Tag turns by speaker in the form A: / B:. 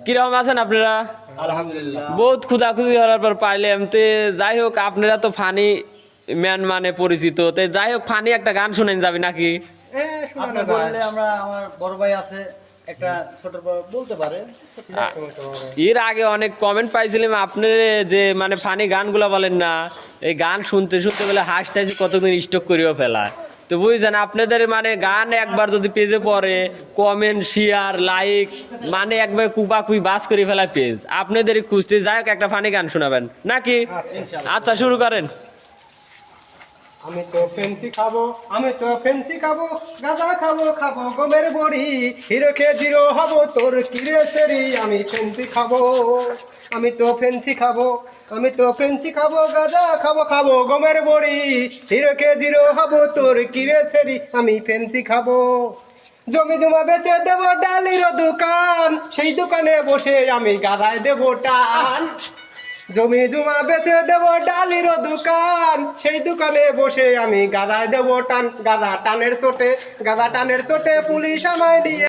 A: কিরকম আছেন আপনারা?
B: আলহামদুলিল্লাহ।
A: বহুত খুদাখুদি হওয়ার পর পাইলাম। তে যাই হোক, আপনারা তো ফানি ম্যান মানে পরিচিত, তো যাই হোক ফানি একটা গান শুনেন যাবে নাকি?
B: আপনি বললে আমরা আমার বড় ভাই আছে একটা ছোট বলতে পারে।
A: এর আগে অনেক কমেন্ট পাইছিলাম আপনি যে মানে ফানি গানগুলো বলেন না, এই গান শুনতে শুনতে বলে হাসতে কতদিন স্টক করিও ফেলা। তো বুঝছেন আপনাদের মানে গান একবার যদি পেজে পড়ে কমেন্ট শেয়ার লাইক মানে একবার কুপাকুই বাস করে ফেলা পেজ আপনাদেরই খুঁজতে। যাই হোক একটা ফানি গান শোনাবেন নাকি? আচ্ছা শুরু করেন।
B: আমি তো ফেন্সি খাবো গাঁজা খাবো গমের বড়ি, হিরো খেয়ে জিরো হবো তোর কিরে সেরি। আমি ফেন্সি খাবো গাঁজা খাবো গমের বড়ি, হিরো খেয়ে জিরো হবো তোর কিরে সেরি। আমি ফেন্সি খাবো। জমি জমা বেচে দেবো ডালির দোকান, সেই দোকানে বসে আমি গাঁজায় দেবো টান। জমি জমা বেচে দেবো ডালির দোকান, সেই দোকানে বসে আমি গাঁজায় দেবো টান। গাঁজা টানের চোটে পুলিশ আমায় নিয়ে